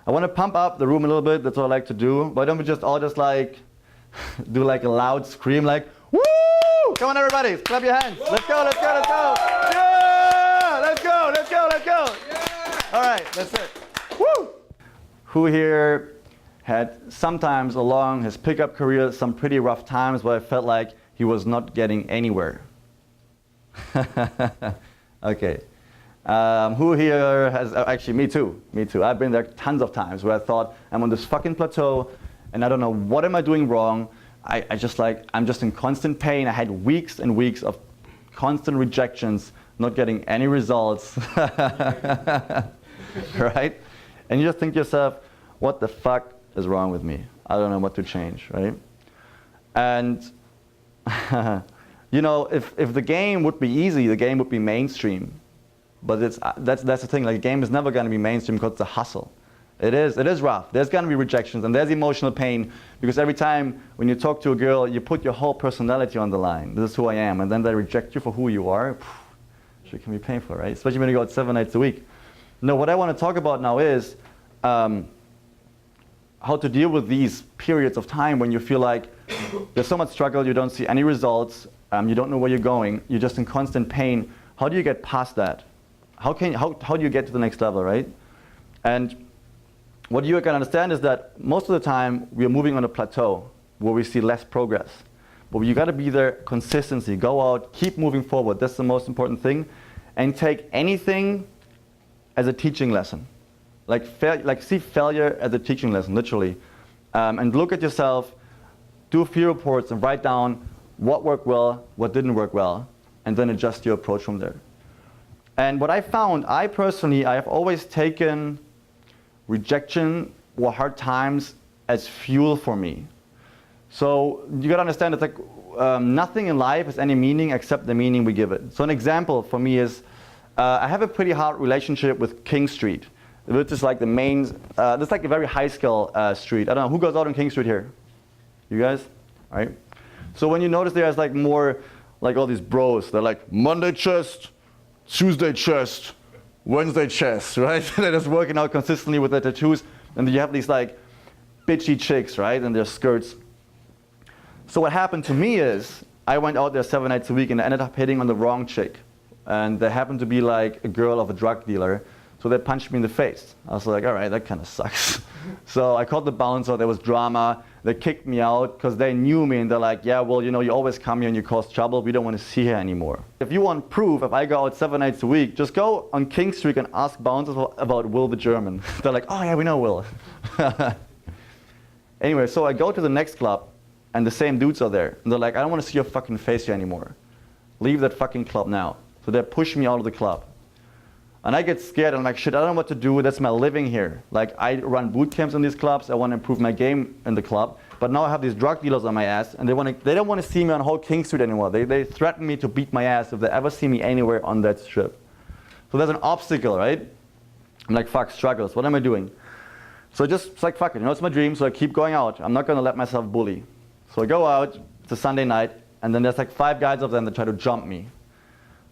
I want to pump up the room a little bit. That's what I like to do. Why don't we just all just like do like a loud scream like, woo! Come on everybody, clap your hands. Let's go, let's go, let's go. Yeah! Let's go, let's go, let's go. Yeah! All right, that's it. Woo! Who here had sometimes along his pickup career some pretty rough times where I felt like he was not getting anywhere? Okay. Who here has, actually me too. I've been there tons of times where I thought I'm on this fucking plateau and I don't know what am I doing wrong. I'm just in constant pain. I had weeks and weeks of constant rejections, not getting any results. Right? And you just think to yourself, what the fuck is wrong with me? I don't know what to change, right? And you know, if the game would be easy, the game would be mainstream. But that's the thing, like the game is never gonna be mainstream because it's a hustle. It is rough. There's gonna be rejections and there's emotional pain because every time when you talk to a girl, you put your whole personality on the line. This is who I am, and then they reject you for who you are. It can be painful, right? Especially when you go out 7 nights a week. No, what I want to talk about now is how to deal with these periods of time when you feel like there's so much struggle, you don't see any results, you don't know where you're going, you're just in constant pain. How do you get past that? How do you get to the next level, right? And what you can understand is that most of the time we're moving on a plateau where we see less progress. But you got to be there, consistency, go out, keep moving forward. That's the most important thing. And take anything as a teaching lesson. Like see failure as a teaching lesson, literally. And look at yourself, do a few reports and write down what worked well, what didn't work well, and then adjust your approach from there. And what I found, I have always taken rejection or hard times as fuel for me. So you gotta understand it's like nothing in life has any meaning except the meaning we give it. So an example for me is, I have a pretty hard relationship with King Street, which is like the main, this is like a very high scale street. I don't know, who goes out on King Street here? You guys? All right. So when you notice there's like more, like all these bros, they're like Monday chest, Tuesday chest, Wednesday chest, right? They're just working out consistently with their tattoos, and then you have these like bitchy chicks, right, and their skirts. So what happened to me is, I went out there 7 nights a week and I ended up hitting on the wrong chick. And they happened to be like a girl of a drug dealer, so they punched me in the face. I was like, all right, that kind of sucks. So I called the bouncer, there was drama, they kicked me out because they knew me and they're like, yeah, well, you know, you always come here and you cause trouble, we don't want to see her anymore. If you want proof, if I go out 7 nights a week, just go on King Street and ask bouncers about Will the German. They're like, oh yeah, we know Will. Anyway, so I go to the next club and the same dudes are there. And they're like, I don't want to see your fucking face here anymore. Leave that fucking club now. So they push me out of the club. And I get scared, I'm like, shit, I don't know what to do, that's my living here. Like, I run boot camps in these clubs, I want to improve my game in the club, but now I have these drug dealers on my ass, and they don't want to see me on whole King Street anymore. They threaten me to beat my ass if they ever see me anywhere on that strip. So there's an obstacle, right? I'm like, fuck, struggles, what am I doing? So it's like, fuck it, you know, it's my dream, so I keep going out. I'm not going to let myself bully. So I go out, it's a Sunday night, and then there's like 5 guys of them that try to jump me.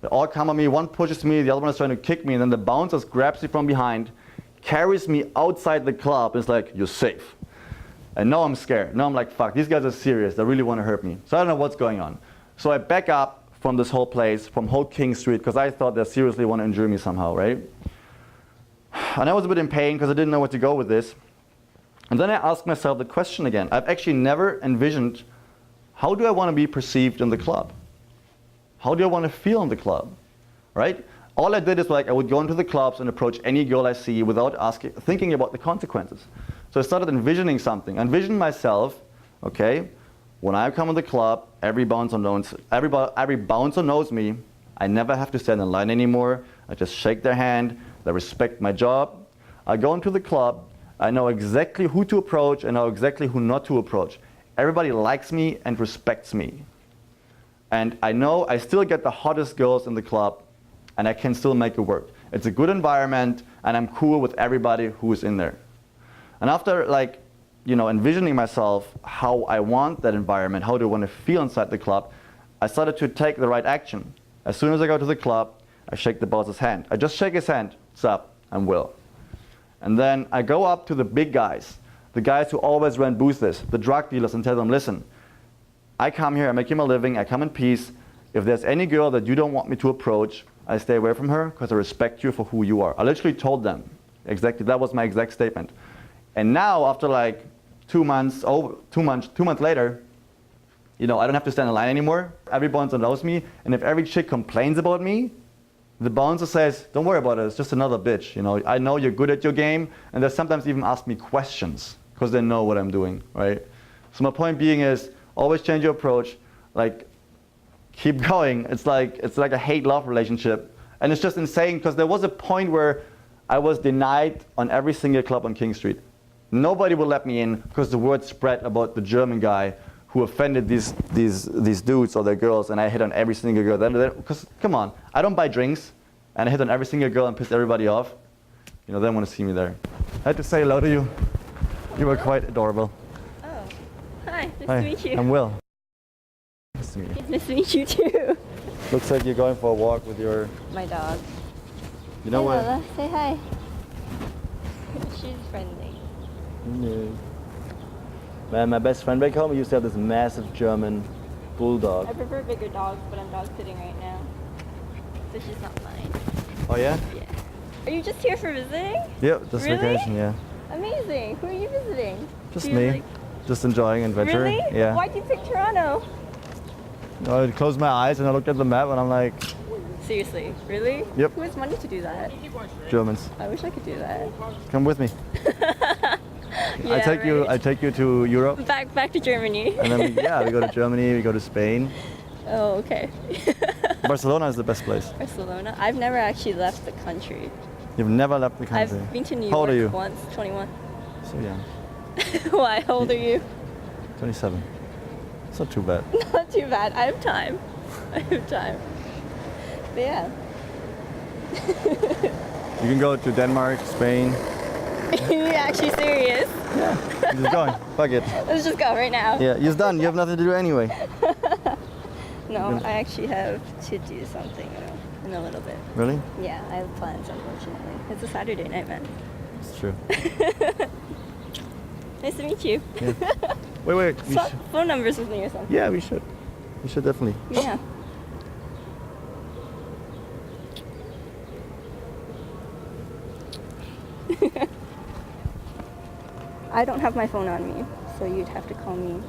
They all come at me, one pushes me, the other one is trying to kick me, and then the bouncer grabs me from behind, carries me outside the club, and is like, you're safe. And now I'm scared. Now I'm like, fuck, these guys are serious, they really want to hurt me. So I don't know what's going on. So I back up from this whole place, from whole King Street, because I thought they seriously want to injure me somehow, right? And I was a bit in pain because I didn't know where to go with this. And then I asked myself the question again. I've actually never envisioned, how do I want to be perceived in the club? How do I want to feel in the club, right? All I did is like I would go into the clubs and approach any girl I see without thinking about the consequences. So I started envisioning something. I envisioned myself, okay, when I come in the club, every bouncer knows me. I never have to stand in line anymore. I just shake their hand. They respect my job. I go into the club. I know exactly who to approach and know exactly who not to approach. Everybody likes me and respects me. And I know I still get the hottest girls in the club, and I can still make it work. It's a good environment, and I'm cool with everybody who is in there. And after, like, you know, envisioning myself how I want that environment, how do I want to feel inside the club, I started to take the right action. As soon as I go to the club, I shake the boss's hand. I just shake his hand. What's up? I'm Will. And then I go up to the big guys, the guys who always ran boosters, the drug dealers, and tell them, listen, I come here, I make you my living, I come in peace. If there's any girl that you don't want me to approach, I stay away from her because I respect you for who you are. I literally told them exactly, that was my exact statement. And now after like 2 months later, you know, I don't have to stand in line anymore. Every bouncer knows me, and if every chick complains about me, the bouncer says, don't worry about it, it's just another bitch. You know, I know you're good at your game, and they sometimes even ask me questions because they know what I'm doing, right? So my point being is, always change your approach, like, keep going. It's like a hate-love relationship. And it's just insane because there was a point where I was denied on every single club on King Street. Nobody would let me in because the word spread about the German guy who offended these dudes or their girls, and I hit on every single girl. Because, come on, I don't buy drinks, and I hit on every single girl and pissed everybody off. You know, they don't want to see me there. I had to say hello to you. You were quite adorable. Oh, hi, nice Hi, to meet you. I'm Will. Nice to meet you. It's nice to meet you too. Looks like you're going for a walk with your... My dog. You know Hi, what? Lola. Say hi. She's friendly. Yeah. Man, my best friend back home used to have this massive German bulldog. I prefer bigger dogs, but I'm dog sitting right now. So she's not mine. Oh yeah? Yeah. Are you just here for visiting? Yep, just Really? vacation, yeah. Amazing. Who are you visiting? Just Do you me. like- Just enjoying adventure. Really? Yeah. Why'd you pick Toronto? I closed my eyes and I looked at the map and I'm like, Seriously, really? Yep. Who has money to do that? Germans, I wish I could do that. come with me. Yeah, I take you to Europe. Back to Germany. And then we go to Germany, we go to Spain. Oh, okay. Barcelona is the best place. Barcelona. I've never actually left the country. You've never left the country. I've been to New How old York are you? once, 21. So young. Why? How old are you? 27. It's not too bad. Not too bad. I have time. I have time. But yeah. You can go to Denmark, Spain. You're actually serious? You're just going. Fuck it. Let's just go right now. Yeah, you're done. You have nothing to do anyway. No, I actually have to do something in a little bit. Really? Yeah, I have plans, unfortunately. It's a Saturday night, man. It's true. Nice to meet you. Yeah. Wait. Swap phone numbers with me or something. Yeah, we should. We should definitely. Yeah. I don't have my phone on me, so you'd have to call me.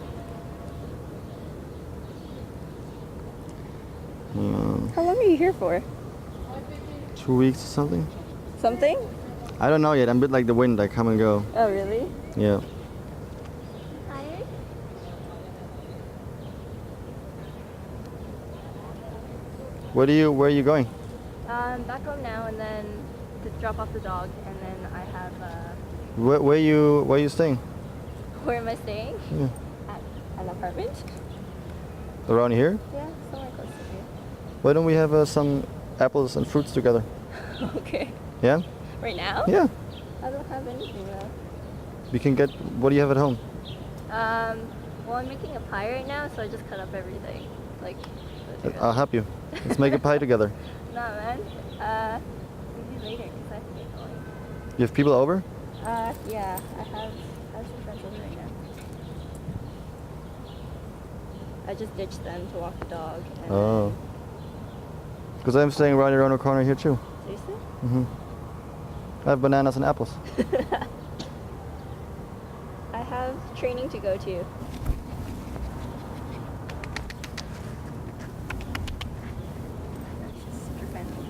How long are you here for? 2 weeks or something? Something? I don't know yet. I'm a bit like the wind. I come and go. Oh, really? Yeah. Tired? Where are you going? Back home now, and then to drop off the dog, and then I have. Where are you staying? Where am I staying? Yeah. At an apartment. Around here? Yeah, somewhere close to Why don't we have some apples and fruits together? here. Okay. Yeah? Right now? Yeah. I don't have anything though. We can get. What do you have at home? Well, I'm making a pie right now, so I just cut up everything. Like. I'll help you. Let's make a pie together. Nah, man. Maybe later, because I have to get going. You have people over? Yeah, I have some friends over right now. I just ditched them to walk the dog. And Oh. Because I'm staying right around the corner here too. Seriously? Mm-hmm. I have bananas and apples. I have training to go to. She's super friendly.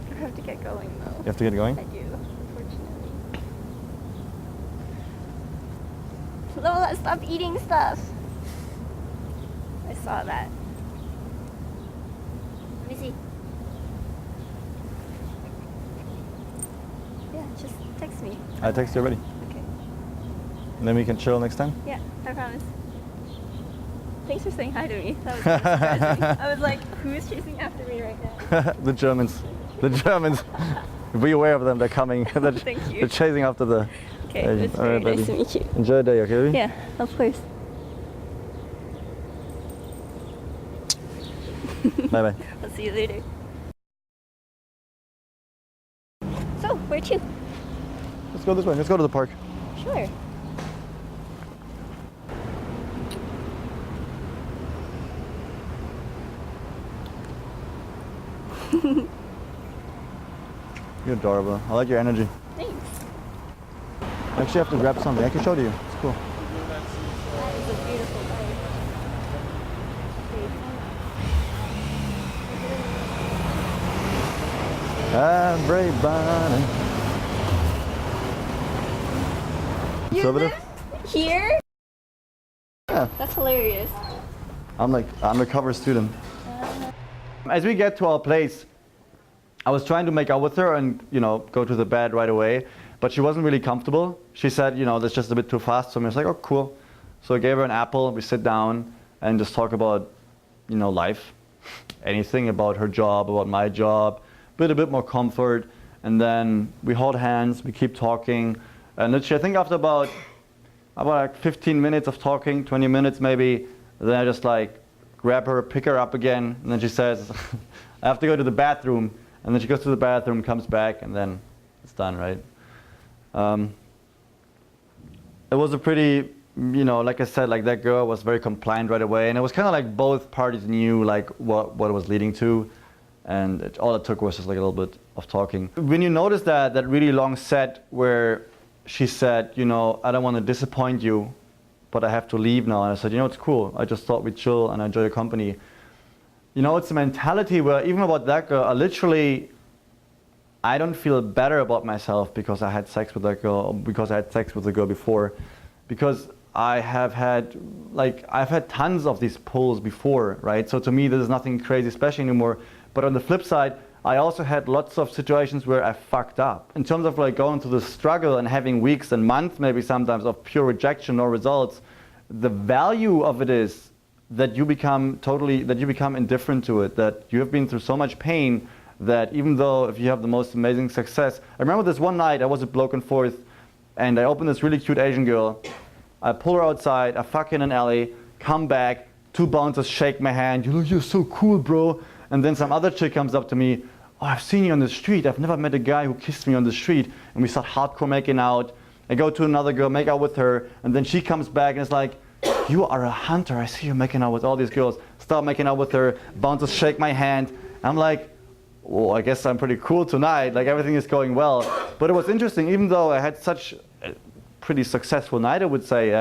I have to get going though. You have to get going? I do, unfortunately. Lola, stop eating stuff. I saw that. Let me see. Yeah, just text me. I text you already. Okay. And then we can chill next time. Yeah, I promise. Thanks for saying hi to me. That was so surprising. I was like, who's chasing after me right now? The Germans. The Germans. Be aware of them. They're coming. Thank you. They're chasing after the. Okay, Asian. it's All very right, nice baby. to meet you. Enjoy the day, okay? Baby? Yeah, of course. Bye bye. I'll see you later. So, where to? Let's go this way. Let's go to the park. Sure. You're adorable. I like your energy. Thanks. I actually have to grab something. I can show you. It's cool. That is a beautiful bike. Everybody. You So, but live here? Yeah. That's hilarious. I'm like undercover student. As we get to our place, I was trying to make out with her and, you know, go to the bed right away, but she wasn't really comfortable. She said, you know, that's just a bit too fast for me. I was like, oh, cool. So I gave her an apple. We sit down and just talk about, you know, life, anything about her job, about my job, a bit more comfort. And then we hold hands, we keep talking. And I think after about like 15 minutes of talking, 20 minutes maybe, then I just like grab her, pick her up again, and then she says, I have to go to the bathroom. And then she goes to the bathroom, comes back, and then it's done, right? It was a pretty, you know, like I said, like that girl was very compliant right away, and it was kind of like both parties knew like what it was leading to, and all it took was just like a little bit of talking. When you notice that really long set where she said, you know, I don't want to disappoint you, but I have to leave now, and I said, you know, it's cool. I just thought we'd chill and enjoy your company. You know, it's a mentality where even about that girl, I don't feel better about myself because I had sex with that girl, or because I had sex with the girl before, because I've had tons of these pulls before, right? So to me, there's nothing crazy special anymore. But on the flip side, I also had lots of situations where I fucked up. In terms of like going through the struggle and having weeks and months, maybe sometimes, of pure rejection, no results, the value of it is that you become indifferent to it, that you have been through so much pain that even though if you have the most amazing success. I remember this one night I was at Bloken Forth and I opened this really cute Asian girl. I pull her outside, I fuck in an alley, come back, two bouncers shake my hand, you're so cool, bro. And then some other chick comes up to me, oh, I've seen you on the street. I've never met a guy who kissed me on the street. And we start hardcore making out. I go to another girl, make out with her, and then she comes back and it's like, you are a hunter. I see you making out with all these girls. Start making out with her. Bouncers shake my hand. I'm like, well, I guess I'm pretty cool tonight. Like everything is going well. But it was interesting, even though I had such a pretty successful night, I would say,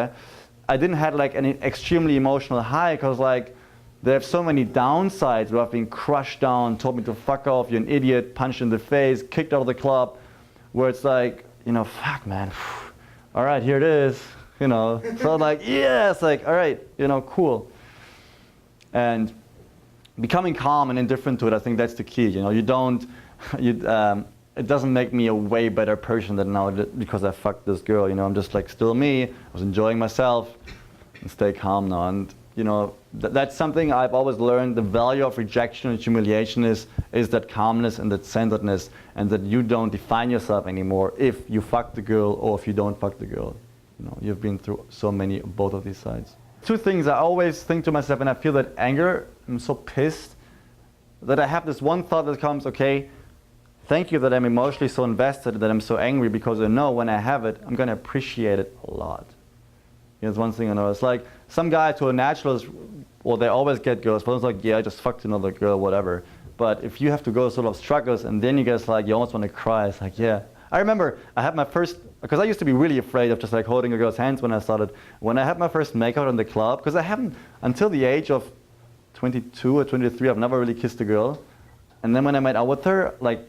I didn't have like an extremely emotional high because like there have so many downsides where I've been crushed down, told me to fuck off, you're an idiot, punched in the face, kicked out of the club, where it's like, you know, fuck man, all right, here it is. You know, so I'm like, yeah, it's like, all right, you know, cool. And becoming calm and indifferent to it, I think that's the key. You know, it doesn't make me a way better person than now because I fucked this girl. You know, I'm just like still me. I was enjoying myself and stay calm now. And you know, that's something I've always learned. The value of rejection and humiliation is that calmness and that centeredness, and that you don't define yourself anymore if you fuck the girl or if you don't fuck the girl. You know, you've been through so many, both of these sides. Two things I always think to myself when I feel that anger, I'm so pissed, that I have this one thought that comes, okay, thank you that I'm emotionally so invested, that I'm so angry, because I know when I have it, I'm going to appreciate it a lot. You know, it's one thing I know. It's like some guy to a naturalist, well, they always get girls, but it's like, yeah, I just fucked another girl, whatever. But if you have to go sort of struggles and then you get like, you almost want to cry, it's like, yeah. I remember I had my first, because I used to be really afraid of just like holding a girl's hands when I started. When I had my first makeout in the club, because I haven't, until the age of 22 or 23, I've never really kissed a girl. And then when I made out with her, like,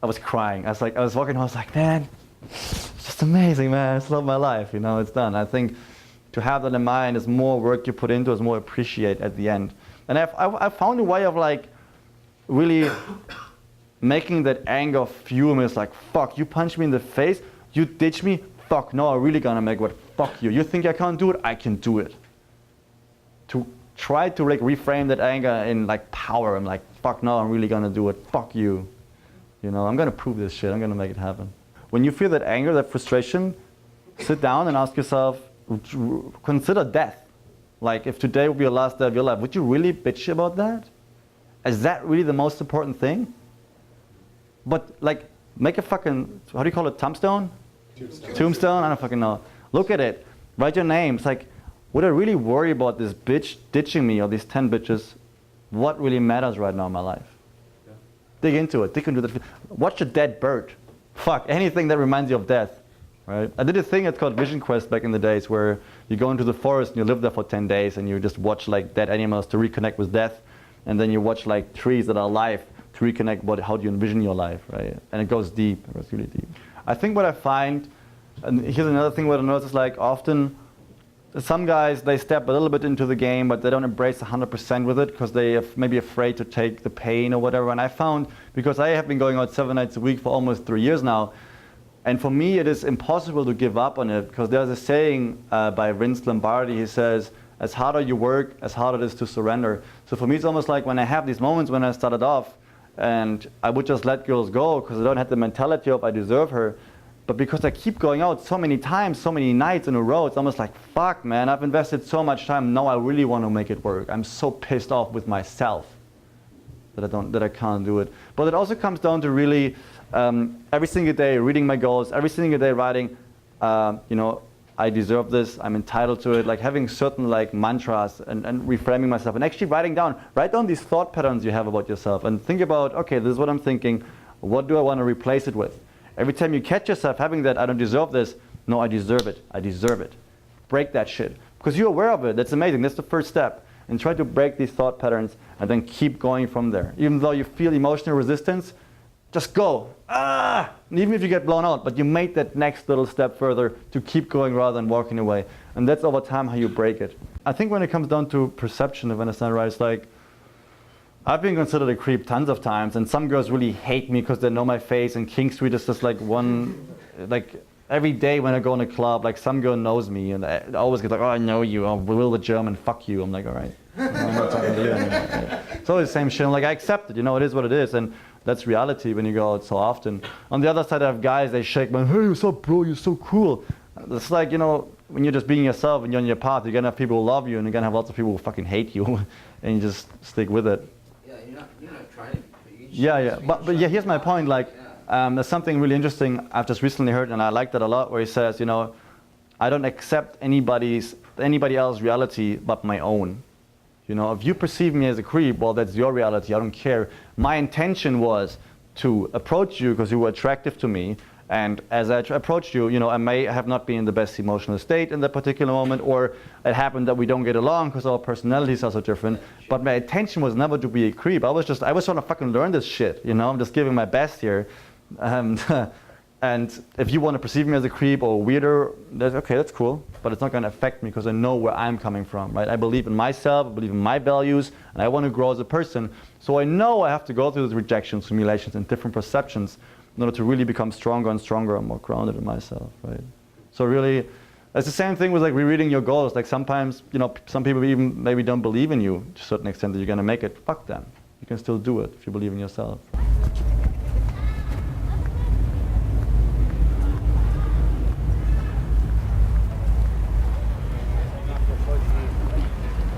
I was crying. I was walking home, I was like, man, it's just amazing, man. It's love my life, you know, it's done. I think to have that in mind is more work you put into, is more appreciate at the end. And I found a way of like really making that anger fuel me. It's like, fuck, you punch me in the face, you ditch me, fuck no, I'm really gonna make it. Fuck you. You think I can't do it? I can do it. To try to like reframe that anger in like power. I'm like, fuck no, I'm really gonna do it. Fuck you. You know, I'm gonna prove this shit. I'm gonna make it happen. When you feel that anger, that frustration, sit down and ask yourself, consider death. Like if today would be your last day of your life, would you really bitch about that? Is that really the most important thing? But like, make a fucking, how do you call it, tombstone? Tombstone? I don't fucking know. Look at it. Write your name. It's like, would I really worry about this bitch ditching me or these 10 bitches? What really matters right now in my life? Yeah. Dig into it. Dig into that. Watch a dead bird. Fuck, anything that reminds you of death. Right? I did a thing that's called Vision Quest back in the days where you go into the forest and you live there for 10 days and you just watch like dead animals to reconnect with death. And then you watch like trees that are alive to reconnect what, how do you envision your life, right? And it goes deep, it goes really deep. I think what I find, and here's another thing what I notice, like often some guys, they step a little bit into the game, but they don't embrace 100% with it because they are maybe afraid to take the pain or whatever. And I found, because I have been going out 7 nights a week for almost 3 years now, and for me it is impossible to give up on it because there's a saying by Vince Lombardi. He says, as harder you work, as harder it is to surrender. So for me it's almost like when I have these moments when I started off and I would just let girls go because I don't have the mentality of I deserve her. But because I keep going out so many times, so many nights in a row, it's almost like, fuck man, I've invested so much time, now I really want to make it work. I'm so pissed off with myself that I can't do it. But it also comes down to really every single day reading my goals, every single day writing, you know, I deserve this, I'm entitled to it, like having certain like mantras and reframing myself and actually write down these thought patterns you have about yourself and think about, okay, this is what I'm thinking, what do I want to replace it with? Every time you catch yourself having that, I don't deserve this, no, I deserve it, I deserve it. Break that shit. Because you're aware of it, that's amazing, that's the first step. And try to break these thought patterns and then keep going from there. Even though you feel emotional resistance, just go. Ah! And even if you get blown out, but you made that next little step further to keep going rather than walking away. And that's over time how you break it. I think when it comes down to perception, if I understand right, it's like, I've been considered a creep tons of times, and some girls really hate me because they know my face, and King Street is just like one, like every day when I go in a club, like some girl knows me, and I always get like, oh, I know you, oh, Will the German, fuck you. I'm like, all right, I'm not talking to you anymore. It's always the same shit. I'm like, I accept it, you know, it is what it is, and that's reality when you go out so often. On the other side, I have guys, they shake my, hey, what's up, bro, you're so cool. It's like, you know, when you're just being yourself and you're on your path, you're gonna have people who love you, and you're gonna have lots of people who fucking hate you, and you just stick with it. You're not trying to be. Yeah. But yeah, here's my point. Like, there's something really interesting I've just recently heard, and I like that a lot, where he says, you know, I don't accept anybody else's reality but my own. You know, if you perceive me as a creep, well, that's your reality. I don't care. My intention was to approach you because you were attractive to me. And as I approached you, you know, I may have not been in the best emotional state in that particular moment, or it happened that we don't get along because our personalities are so different. But my intention was never to be a creep. I was trying to fucking learn this shit, you know, I'm just giving my best here. And if you want to perceive me as a creep or weirder, okay, that's cool, but it's not going to affect me because I know where I'm coming from, right? I believe in myself, I believe in my values, and I want to grow as a person. So I know I have to go through those rejections, humiliations, and different perceptions in order to really become stronger and stronger and more grounded in myself, right? So really, it's the same thing with like rereading your goals. Like sometimes, you know, some people even maybe don't believe in you to a certain extent that you're gonna make it. Fuck them. You can still do it if you believe in yourself.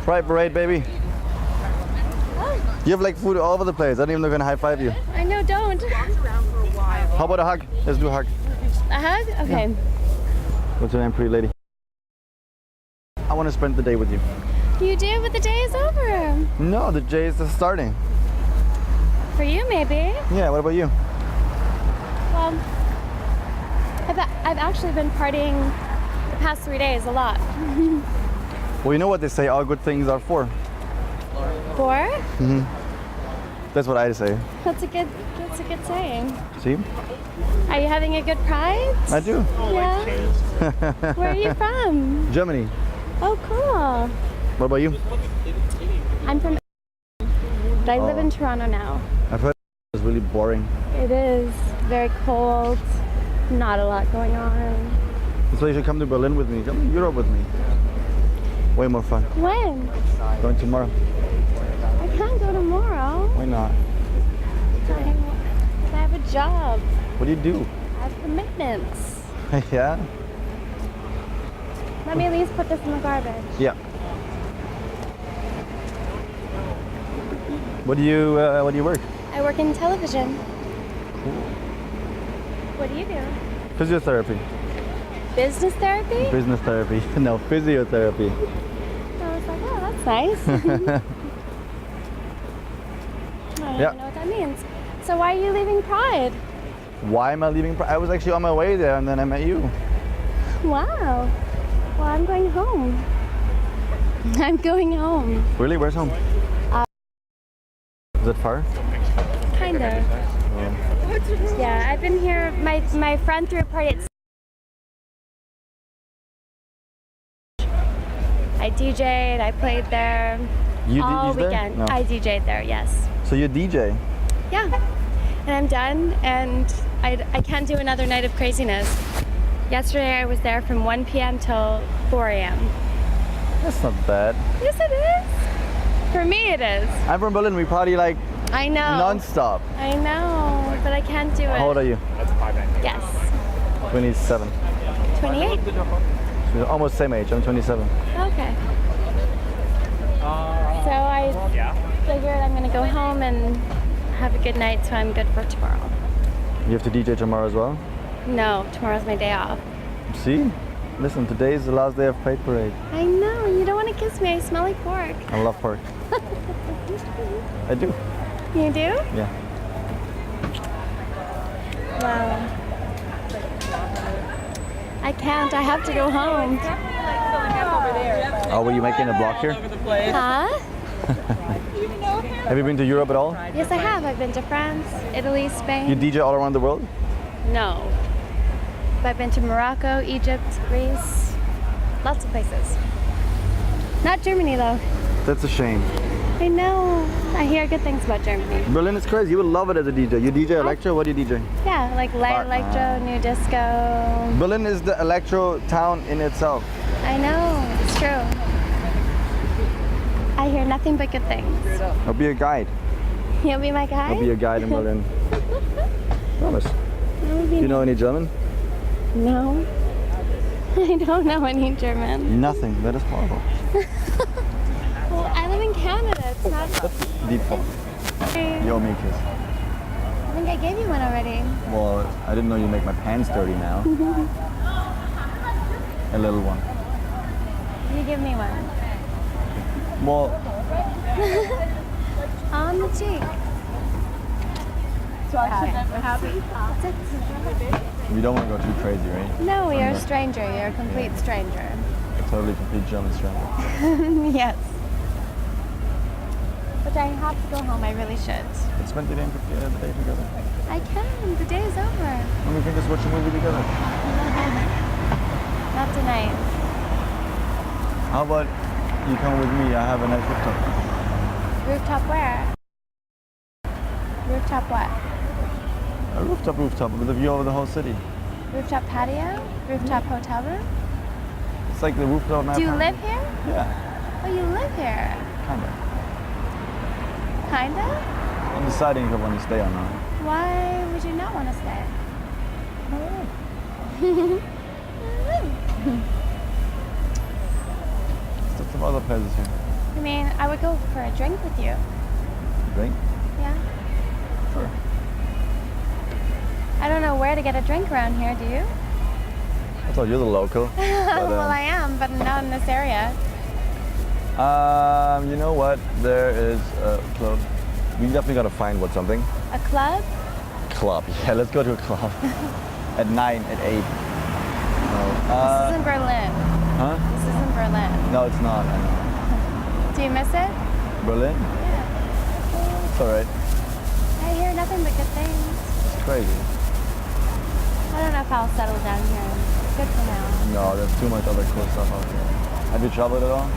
Pride Parade, baby. You have like food all over the place. I don't even know if I'm gonna high five you. I know, don't. How about a hug? Let's do a hug. A hug? Okay. Yeah. What's your name, pretty lady? I want to spend the day with you. You do, but the day is over. No, the day is just starting. For you, maybe. Yeah, what about you? Well, I've actually been partying the past 3 days a lot. Well, you know what they say, all good things are for. For? Mm-hmm. That's what I say. That's a good saying. See? Are you having a good pride? I do. Yeah. Where are you from? Germany. Oh, cool. What about you? I'm from, but I live in Toronto now. I've heard it's really boring. It is very cold, not a lot going on. That's why you should come to Berlin with me. Come to Europe with me. Way more fun. When? Going tomorrow. I can't go tomorrow. Why not? I have a job. What do you do? I have commitments. Yeah? Let me at least put this in the garbage. Yeah. What do you work? I work in television. What do you do? Physiotherapy. Business therapy? Business therapy. No, physiotherapy. I was like, oh, that's nice. I don't Yeah. even know what that means. So why are you leaving Pride? Why am I leaving? I was actually on my way there and then I met you. Wow. Well, I'm going home. I'm going home. Really? Where's home? Is it far? Kind of. Yeah, I've been here. My friend threw a party at. I DJ'd. I played there You all there? weekend. No. I DJ'd there. Yes. So you DJ? Yeah. And I'm done, and I can't do another night of craziness. Yesterday I was there from 1 p.m. till 4 a.m. That's not bad. Yes, it is. For me, it is. I'm from Berlin. We party like I know. non-stop. I know, but I can't do it. How old are you? Yes. 27. 28. We're almost same age. I'm 27. Okay. So I figured I'm gonna go home and have a good night, so I'm good for tomorrow. You have to DJ tomorrow as well? No, tomorrow's my day off. See? Listen, today is the last day of Pride Parade. I know, you don't want to kiss me, I smell like pork. I love pork. I do. You do? Yeah. Wow. I can't, I have to go home. Oh, were you making a vlog here? Huh? Have you been to Europe at all? Yes, I have. I've been to France, Italy, Spain. You DJ all around the world? No. But I've been to Morocco, Egypt, Greece, lots of places. Not Germany though. That's a shame. I know. I hear good things about Germany. Berlin is crazy. You will love it as a DJ. You DJ electro? What do you DJ? Yeah, like light electro, new disco. Berlin is the electro town in itself. I know, it's true. I hear nothing but good things. I'll be a guide. You'll be my guide? I'll be a guide in Berlin. Promise. That would be Do you know any German? No. I don't know any German. Nothing. That is horrible. Well, I live in Canada. It's not. Deep fault. You owe me a kiss. I think I gave you one already. Well, I didn't know you make my pants dirty now. A little one. You give me one. Well, On the cheek. we don't want to go too crazy, right? No, you're a stranger. You're a complete stranger. A totally complete German stranger. Yes. But I have to go home. I really should. Let's spend the day together. I can. The day is over. And we can just watch a movie together. Not tonight. How about you come with me? I have a nice rooftop. Rooftop where? Rooftop what? A rooftop with a view over the whole city. Rooftop patio? Rooftop hotel room? It's like the rooftop of my Do you live apartment. here? Yeah, Oh, you live here? kinda. Kinda? I'm deciding if I want to stay or not. Why would you not want to stay? There's some other places here. I mean, I would go for a drink with you. Drink? Yeah. Sure. I don't know where to get a drink around here, do you? I thought you're the local. But, Well, I am, but not in this area. you know what? There is a club. We definitely gotta find something. A club? Club. Yeah, let's go to a club. At 9, at 8. No. This is in Berlin. Huh? This is in Berlin. No, it's not. I know. Do you miss it? Berlin? Yeah. It's alright. I hear nothing but good things. It's crazy. I don't know if I'll settle down here. Good for now. No, there's too much other cool stuff out here. Have you traveled at all?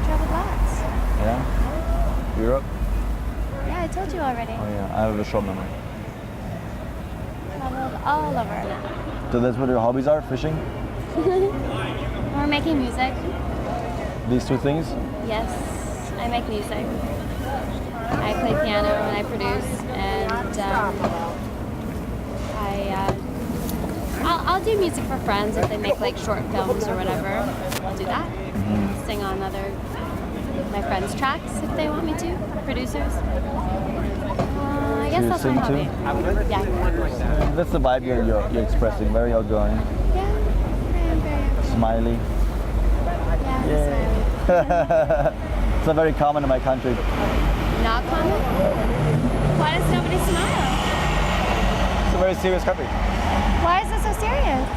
Traveled lots. Yeah? Europe? Yeah, I told you already. Oh yeah, I have a short memory. Traveled all over now. So that's what your hobbies are? Fishing? We're making music. These two things? Yes, I make music. I play piano and I produce, and I'll do music for friends if they make like short films or whatever. I'll do that. Sing on my friends' tracks if they want me to. Producers. I guess You that's my sing hobby. too? Yeah. That's the vibe you're expressing. Very outgoing, Yeah. I am very. smiley. Yeah. Yay. Sorry. It's not very common in my country. Not common. Why does nobody smile? It's a very serious country. Why is it so serious?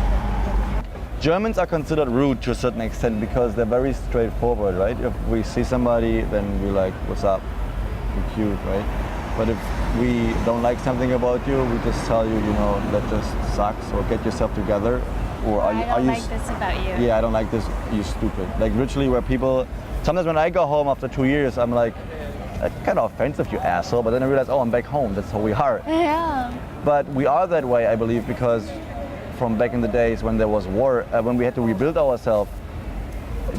Germans are considered rude to a certain extent because they're very straightforward, right? If we see somebody, then we're like, what's up? You're cute, right? But if we don't like something about you, we just tell you, that just sucks, or get yourself together, or I don't like this about you. Yeah, I don't like this, you stupid. Like literally where people, sometimes when I go home after 2 years, I'm like, that's kind of offensive, you asshole, but then I realize, oh, I'm back home, that's how we are. Yeah. But we are that way, I believe, because from back in the days when there was war, when we had to rebuild ourselves,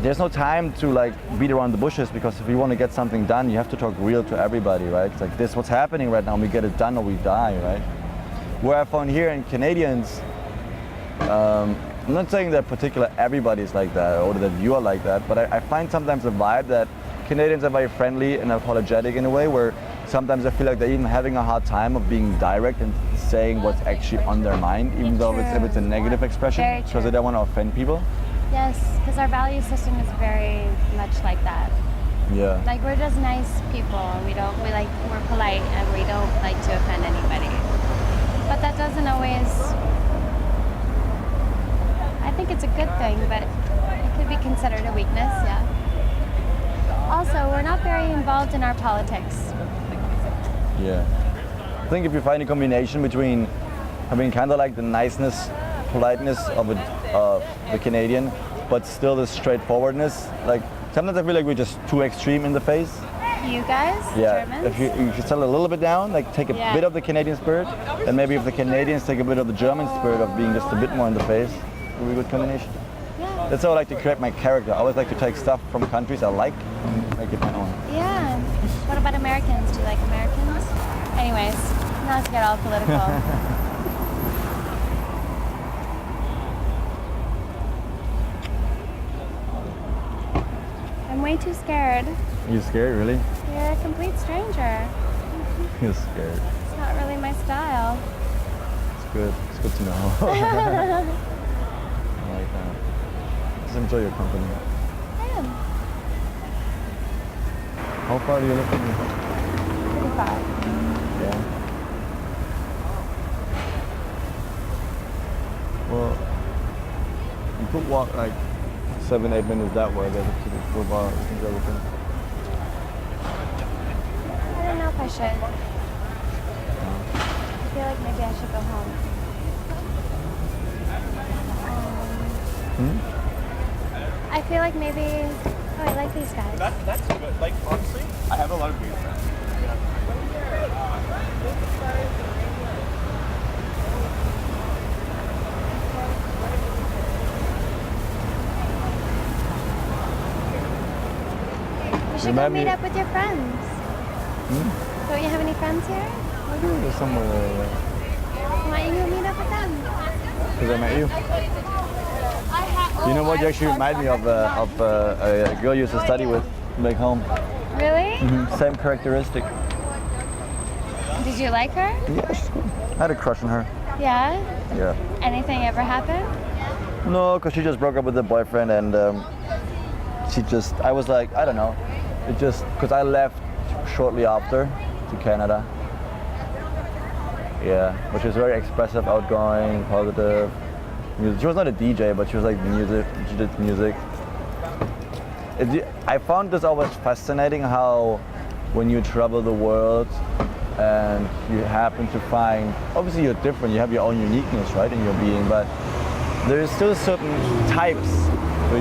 there's no time to like beat around the bushes, because if you want to get something done, you have to talk real to everybody, right? It's like, this is what's happening right now, we get it done or we die, right? Where I found here in Canadians, I'm not saying that particular everybody's like that or that you are like that, but I find sometimes a vibe that Canadians are very friendly and apologetic in a way where sometimes I feel like they're even having a hard time of being direct and saying what's actually on their mind, even though if it's a negative expression, Very because true. they don't want to offend people. Yes, because our value system is very much like that. Yeah. Like we're just nice people. We're polite and we don't like to offend anybody. But that doesn't always. I think it's a good thing, but it could be considered a weakness. Yeah. Also, we're not very involved in our politics. Yeah. I think if you find a combination between having kind of like the niceness, politeness of the Canadian, but still the straightforwardness, like sometimes I feel like we're just too extreme in the face. You guys, Yeah, Germans. if you should settle a little bit down, like take a Yeah. bit of the Canadian spirit, and maybe if the Canadians take a bit of the German spirit of being just a bit more in the face, it would be a good combination. Yeah. That's how I like to create my character. I always like to take stuff from countries I like and make it my own. Yeah. What about Americans? Do you like Americans? Anyways, not to get all political. I'm way too scared. You scared, really? You're a complete stranger. You're scared. It's not really my style. It's good. It's good to know. I like that. Just enjoy your company. I am. How far do you live from me? Pretty far. Yeah. Well, you could walk like 7-8 minutes that way, get to the full bar and everything. I don't know if I should. I feel like maybe I should go home. I feel like maybe. Oh, I like these guys. That's good. Like, honestly, I have a lot of weird friends. You should go Remind me- meet up with your friends. Don't you have any friends here? I do. There's somewhere there. Why don't you go meet up with them? Because I met you. You know what? You actually remind me of a girl you used to study with back home. Really? Same characteristic. Did you like her? Yeah, she's cool. I had a crush on her. Yeah? Yeah. Anything ever happen? No, because she just broke up with her boyfriend and I was like, I don't know. It just, because I left shortly after to Canada. Yeah, but she was very expressive, outgoing, positive. She was not a DJ, but she was like music. She did music. I found this always fascinating how when you travel the world and you happen to find, obviously you're different, you have your own uniqueness, right, in your being, but there is still certain types where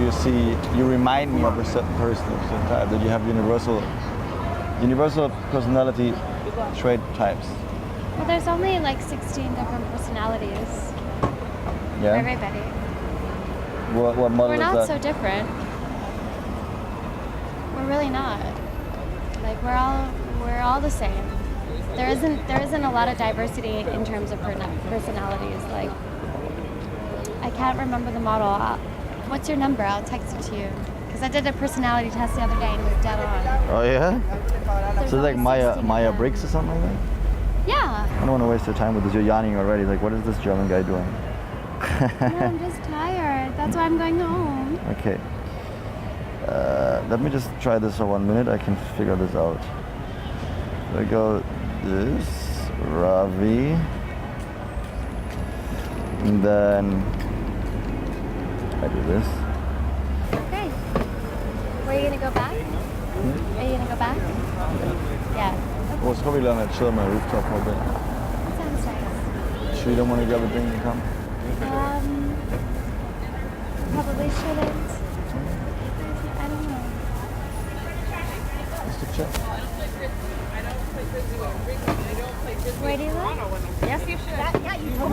you remind me of a certain person, of a certain type, that you have universal personality trait types. Well, there's only like 16 different personalities for Yeah? everybody. What model We're is not that? so different. We're really not. Like we're all the same. There isn't a lot of diversity in terms of personalities. Like I can't remember the model. What's your number? I'll text it to you. Because I did a personality test the other day and it was dead on. Oh yeah? There's So it's like only 16 of Maya them. Briggs or something like that? Yeah. I don't want to waste your time with this. You're yawning already. Like, what is this German guy doing? No, I'm just tired. That's why I'm going home. Okay. Let me just try this for 1 minute. I can figure this out. I go this, Ravi, and then I do this. Okay. Were you gonna go back? Are you gonna go back? Yeah. Well, it's probably gonna chill on my rooftop for a bit. Sounds nice. Sure you don't want to grab a drink and come? Probably shouldn't. I don't know. Just to check. Where do you live? Yes, you should.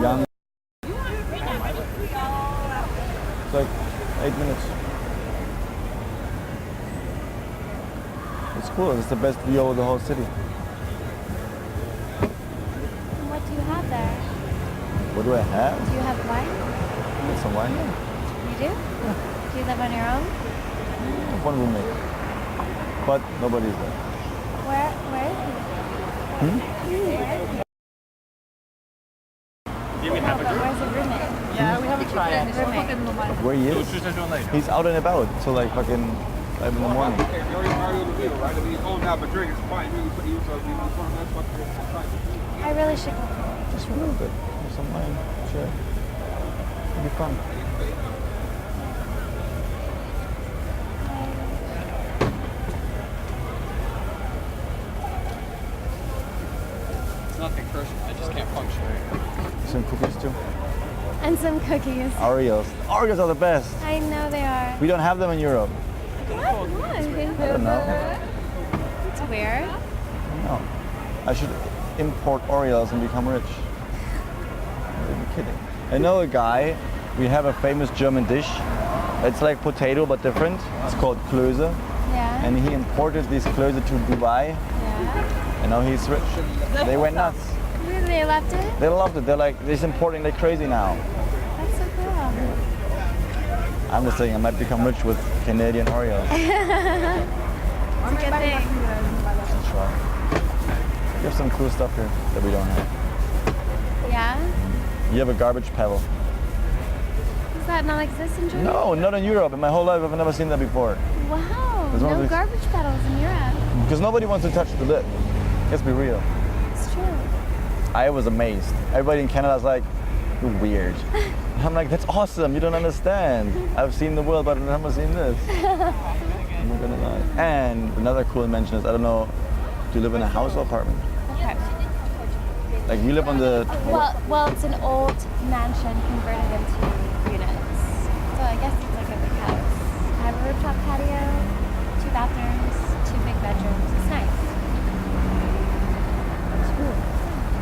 Young. It's like 8 minutes. It's cool. It's the best view of the whole city. What do you have there? What do I have? Do you have wine? Get some wine. Yeah. You do? Do you live on your own? I have one roommate, but nobody's there. Where is he? Where is he? Do we have a But group? where's the roommate? Yeah, we have a triad. Roommate. Where he So is? she's not doing later. He's out and about till like fucking 5 in the morning. I really should go. Just for a little bit. Have some wine. Sure. It'll be fun. It's nothing personal. I just can't function right. Some cookies too. And some cookies. Oreos. Oreos are the best. I know they are. We don't have them in Europe. What? I don't know. It's weird. No. I should import Oreos and become rich. I'm kidding. I know a guy. We have a famous German dish. It's like potato but different. It's called Klöße. Yeah. And he imported these Klöße to Dubai. Yeah. And now he's rich. They went nuts. Really, they left it? They loved it. They're like, he's importing like crazy now. That's so cool. I'm just saying I might become rich with Canadian Oreos. It's a good thing. That's right. You have some cool stuff here that we don't have. Yeah? You have a garbage paddle. Does that not exist in Germany? No, not in Europe. In my whole life, I've never seen that before. Wow. There's one of No these- garbage paddles in Europe. Because nobody wants to touch the lid. Let's be real. It's true. I was amazed. Everybody in Canada's like, you're weird. I'm like, that's awesome. You don't understand. I've seen the world, but I've never seen this. I'm not gonna lie. And another cool mention is, I don't know, do you live in a house or apartment? Okay. Like we live on the. Well, it's an old mansion converted into units. So I guess it's like a big house. I have a rooftop patio, 2 bathrooms, 2 big bedrooms. It's nice.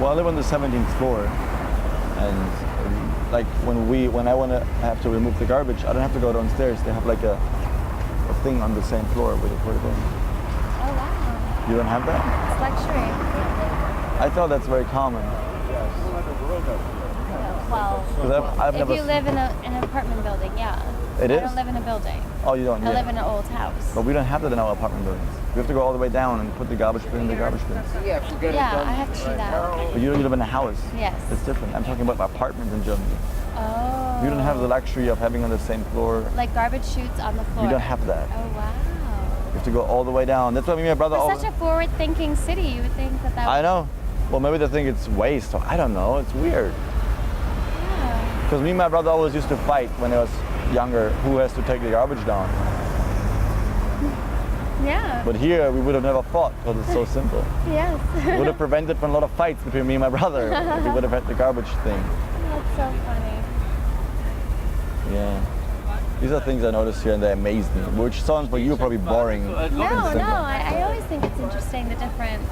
Well, I live on the 17th floor, and like when I want to have to remove the garbage, I don't have to go downstairs. They have like a thing on the same floor where they put it in. Oh wow. You don't have that? It's luxury. I thought that's very common. Well, 'Cause I've if never. you live in an apartment building, yeah. It I is? don't live in a building. Oh, you don't. I Yeah. live in an old house. But we don't have that in our apartment buildings. We have to go all the way down and put the garbage bin in the garbage bins. Yeah, I have to do that. But you live in a house. Yes. It's different. I'm talking about apartments in Germany. Oh. You don't have the luxury of having on the same floor. Like garbage chutes on the floor. You don't have that. Oh wow. You have to go all the way down. That's why me and my brother. It's such a forward-thinking city. You would think that that. I know. Well, maybe they think it's waste. Or I don't know. It's weird. Yeah. Because me and my brother always used to fight when I was younger. Who has to take the garbage down? Yeah. But here we would have never fought because it's so simple. Yes. It would have prevented from a lot of fights between me and my brother if we would have had the garbage thing. That's so funny. Yeah. These are things I noticed here and they amaze me, which sounds for you probably boring. No, I always think it's interesting the different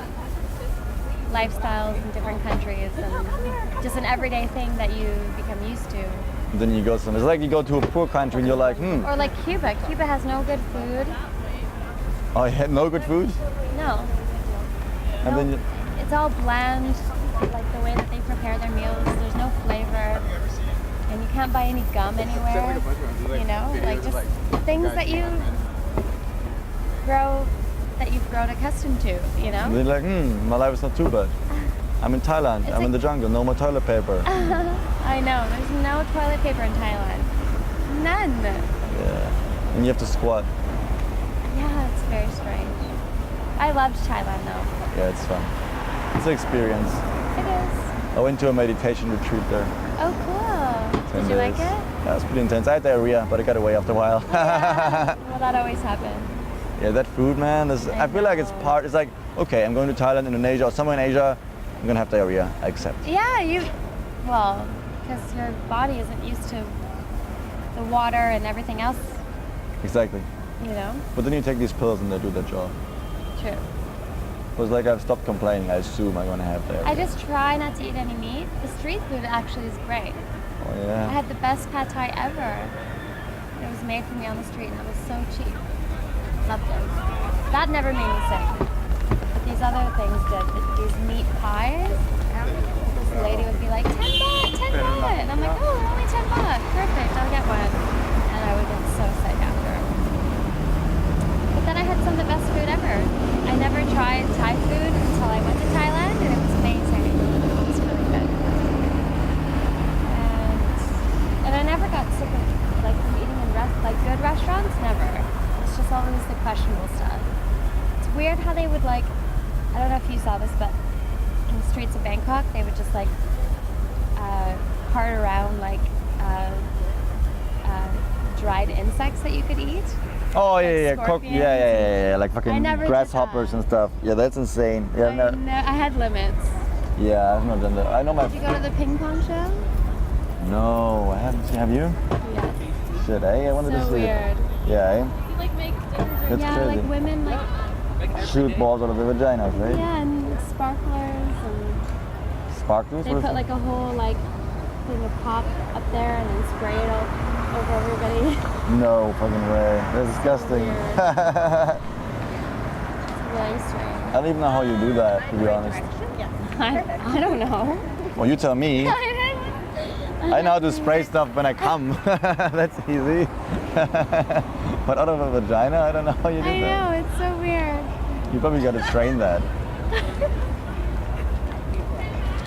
lifestyles in different countries and just an everyday thing that you become used to. And then you go some. It's like you go to a poor country and you're like, Or like Cuba. Cuba has no good food. oh, you had no good food? No. And then you, It's all bland, like the way that they prepare their meals. There's no flavor. And you can't buy any gum anywhere. You know? Like just things that you've grown accustomed to, you know? they're like, my life is not too bad. I'm in Thailand. It's I'm in the jungle. No more toilet paper. I know. There's no toilet paper in Thailand. None. Yeah. And you have to squat. Yeah, it's very strange. I loved Thailand though. Yeah, it's fun. It's an experience. It is. I went to a meditation retreat there. Oh, cool. 10 Did you like days. it? Yeah, it was pretty intense. I had diarrhea, but it got away after a while. Well, that always happens. Yeah, that food, man. I feel like it's part. It's like, okay, I'm going to Thailand, Indonesia, or somewhere in Asia. I'm gonna have diarrhea. I accept. Yeah, well, because your body isn't used to the water and everything else, Exactly. you know? But then you take these pills and they do their job. True. It was like I've stopped complaining. I assume I'm gonna have diarrhea. I just try not to eat any meat. The street food actually is great. Oh I yeah. had the best pad thai ever. It was made for me on the street and it was so cheap. Loved it. That never made me sick. But these other things did. These meat pies. This lady would be like, 10 baht, 10 baht. And I'm like, oh, they're only 10 baht. Perfect, I'll get one. And I would get so sick after. But then I had some of the best food ever. I never tried Thai food until I went to Thailand and it was amazing. It was really good. And I never got sick of like from eating in good restaurants, never. It's just always the questionable stuff. It's weird how they would like, I don't know if you saw this, but in the streets of Bangkok, they would just like cart around like dried insects that you could eat. Oh Like yeah, yeah, scorpions yeah, like I fucking never did grasshoppers that. and stuff. Yeah, that's insane. Yeah, I had limits. yeah, I've not done that. I know my. Did you go to the ping pong show? No, I haven't. Have you? Yes. Shit, eh? I wanted to So see weird. it. Yeah, eh? That's Yeah, crazy. like women like Shoot balls out of the vaginas, right? yeah, and sparklers and Sparklers? they What is put it? like a whole like thing of pop up there and then spray it all over everybody. No fucking way. That's disgusting. Weird. It's really strange. I don't even know how you do that, to be honest. I don't know. Well, you tell me. I know how to spray stuff when I come. That's easy. But out of a vagina, I don't know how you do I that. know, it's so weird. You probably got to train that.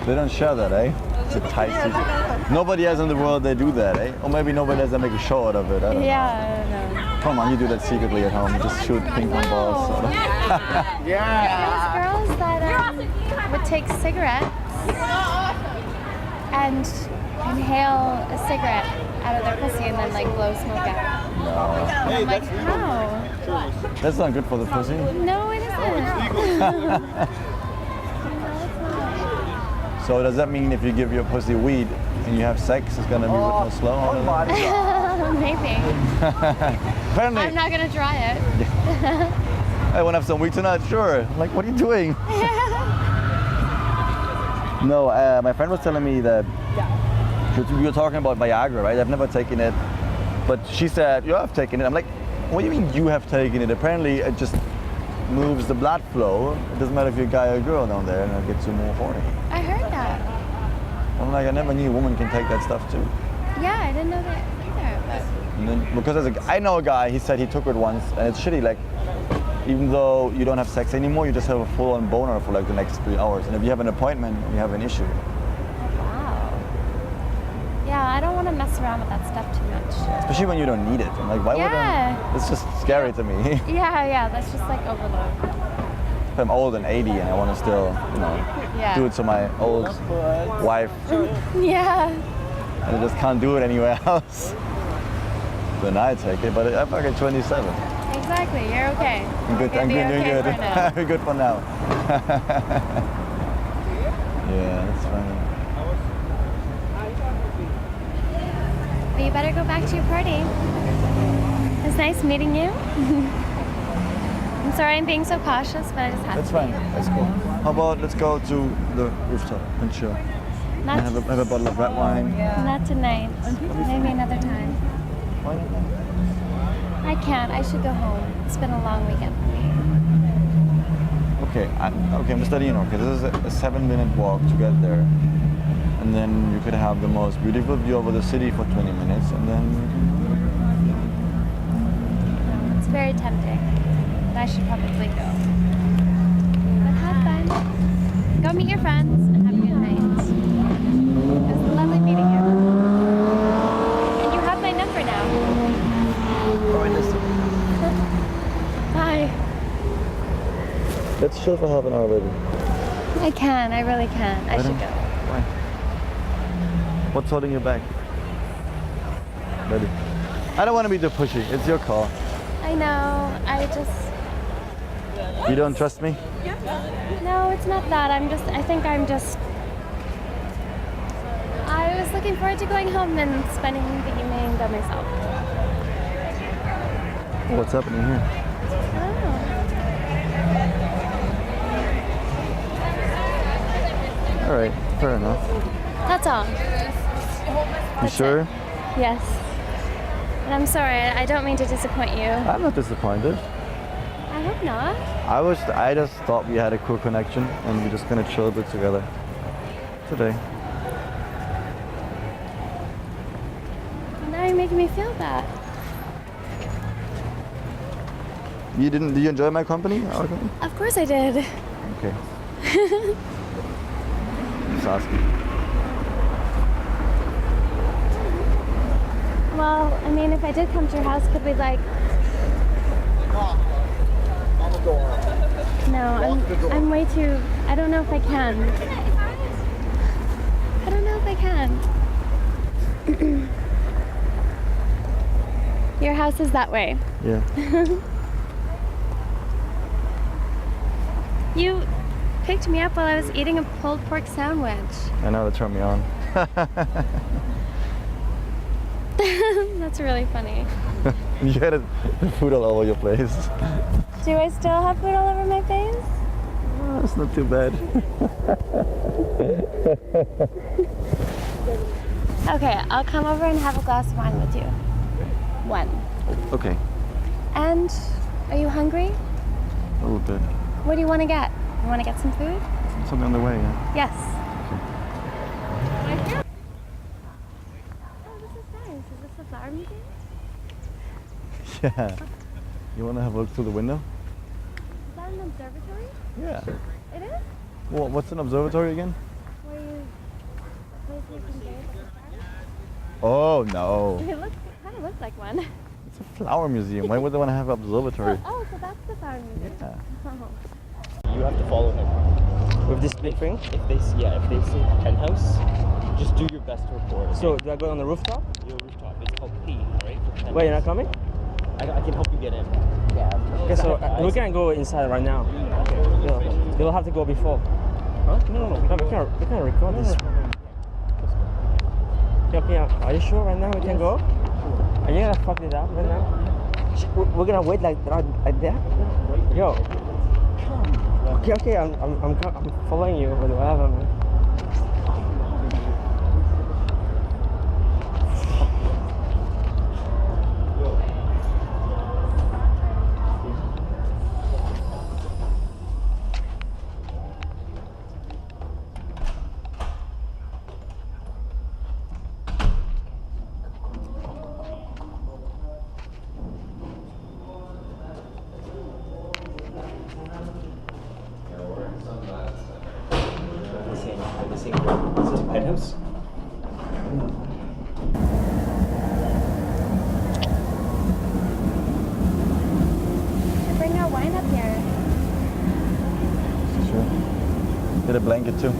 They don't share that, eh? It's a tight secret. Nobody else in the world they do that, eh? Or maybe nobody else they make a show out of it. I don't know. Yeah, I don't know. Come on, you do that secretly at home. Just shoot ping pong balls. Sort of. There was girls that would take cigarettes and inhale a cigarette out of their pussy and then like blow smoke out. No. And I'm like, how? That's not good for the pussy. No, it isn't. So does that mean if you give your pussy weed and you have sex, it's gonna be a bit more slow? I don't know. Maybe. Apparently, I'm not gonna try it. I want to have some weed tonight. Sure. I'm like, what are you doing? No, my friend was telling me that we were talking about Viagra, right? I've never taken it, but she said, "You have taken it." I'm like, "What do you mean you have taken it?" Apparently, it just moves the blood flow. It doesn't matter if you're a guy or a girl down there, and it gets you more horny. I heard that. I'm like, I never knew a woman can take that stuff too. Yeah, I didn't know that either. But And then, because I know a guy, he said he took it once, and it's shitty. Like, even though you don't have sex anymore, you just have a full-on boner for like the next 3 hours. And if you have an appointment, you have an issue. wow. Yeah, I don't want to mess around with that stuff too much. Especially when you don't need it. I'm like, why would Yeah. I? It's just scary to me. Yeah, that's just like overload. If I'm old and 80 and I want to still, Yeah. do it to my old wife, Yeah. and I just can't do it anywhere else, then I take it. But I'm fucking 27. Exactly. You're okay. I'm good. You're I'm gonna be doing okay good. for now. We're good for now. Yeah, that's funny. But you better go back to your party. It's nice meeting you. I'm sorry I'm being so cautious, but I just have That's to. fine. That's cool. How about let's go to the rooftop and chill? Not, Have a bottle of red wine. not tonight. Maybe another time. Why not? I can't. I should go home. It's been a long weekend for me. Okay, okay, Mr. Dino. Okay, this is a 7-minute walk to get there, and then you could have the most beautiful view over the city for 20 minutes, and then It's very tempting. But I should probably go. But have fun. Go meet your friends and have a good night. It was lovely meeting you. And you have my number now. Bye. let's chill for half an hour, baby. I can. I really can. I should go. Why? What's holding you back, baby? I don't want to be too pushy. It's your call. I know. I just. You don't trust me? No, it's not that. I was looking forward to going home and spending the evening by myself. What's happening here? I don't know. All right, fair enough. That's all. You sure? Yes. And I'm sorry. I don't mean to disappoint you. I'm not disappointed. I hope not. I just thought we had a cool connection and we're just gonna chill a bit together today. Now you're making me feel bad. Do you enjoy my company? Our company? Of course I did. Okay. Just asking. Well, I mean, if I did come to your house, could we like? No, I'm way too. I don't know if I can. I don't know if I can. Your house is that way. Yeah. You picked me up while I was eating a pulled pork sandwich. I know, that turned me on. That's really funny. You had the food all over your place. Do I still have food all over my face? Oh, it's not too bad. Okay, I'll come over and have a glass of wine with you. One. Okay, And are you hungry? a little bit. What do you want to get? You want to get some food? Something on the way, yeah. Yes. Oh, this is nice. Is this the flower museum? Yeah. You want to have a look through the window? Is that an observatory? Yeah. It is? Well, what's an observatory again? Where you place you can gaze at the stars? Oh, no. It kind of looks like one. It's a flower museum. Why would they want to have an observatory? Oh, so that's the flower museum. Yeah. Oh. You have to follow him. With this big thing? If they see penthouse, just do your best to record. So do I go on the rooftop? Your rooftop. It's called P, right? For penthouse. Wait, you're not coming? I can help you get in. Okay, so we can go inside right now. Yeah. They'll have to go before. Huh? No. No, we can record this. Okay, are you sure right now we can go? Are you gonna fuck it up right now? We're gonna wait like that? Yo. Okay, I'm following you, but whatever, man. The same room. This is penthouse. Should bring our wine up here. Sure. Get a blanket too.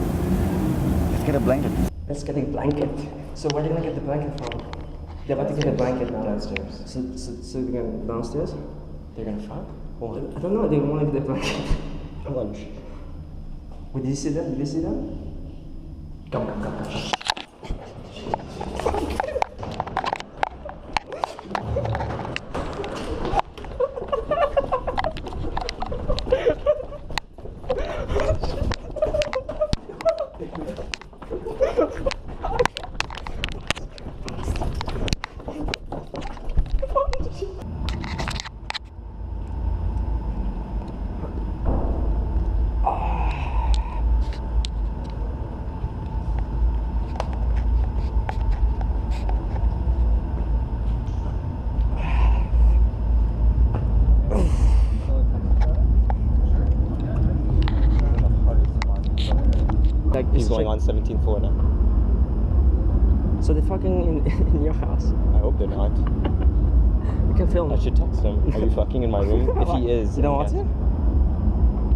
Let's get a blanket. Let's get a blanket. So where are you gonna get the blanket from? They're about to get a blanket now. Downstairs. So they're gonna downstairs? They're gonna fuck? What? I don't know, they want to get the blanket. Lunch. Wait, did you see them? Did you see them? Come. He's going on 17th floor now. So they're fucking in your house. I hope they're not. We can film. I should text him. Are you fucking in my room? If he is, You don't want yes. to?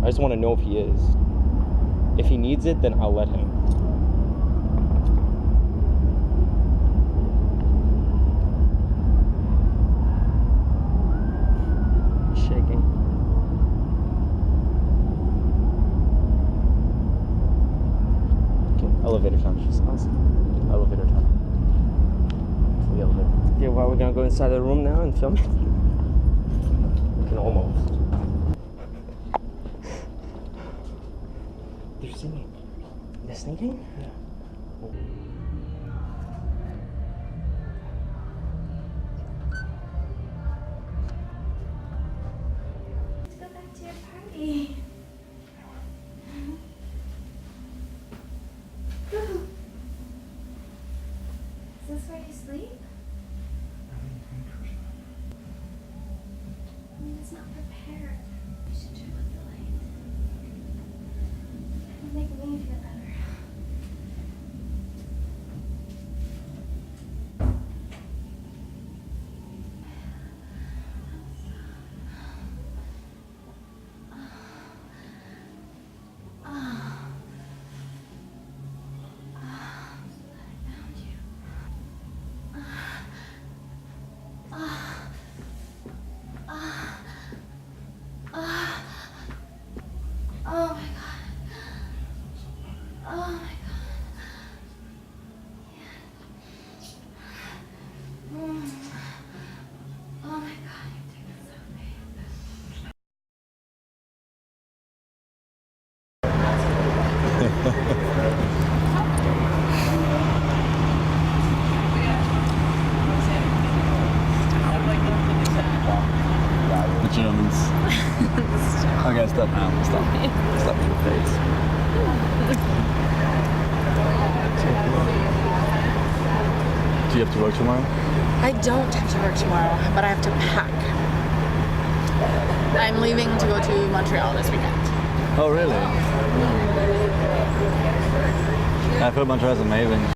I just want to know if he is. If he needs it, then I'll let him. Shaking. Okay, elevator time. Elevator time. The elevator. Okay, well, we're gonna go inside the room now and film it. We can almost. They're singing. They're sneaking? Yeah. Let's go back to your party. Is this where you sleep? I mean, it's not prepared. You should turn up the light. It'll make me feel better. Oh my god. Oh my god. Oh my god, your dick is so big. The Germans. Okay, stop now. Stop. Stop in the face. Do you have to work tomorrow? I don't have to work tomorrow, but I have to pack. I'm leaving to go to Montreal this weekend. Oh, really? I've heard Montreal is amazing.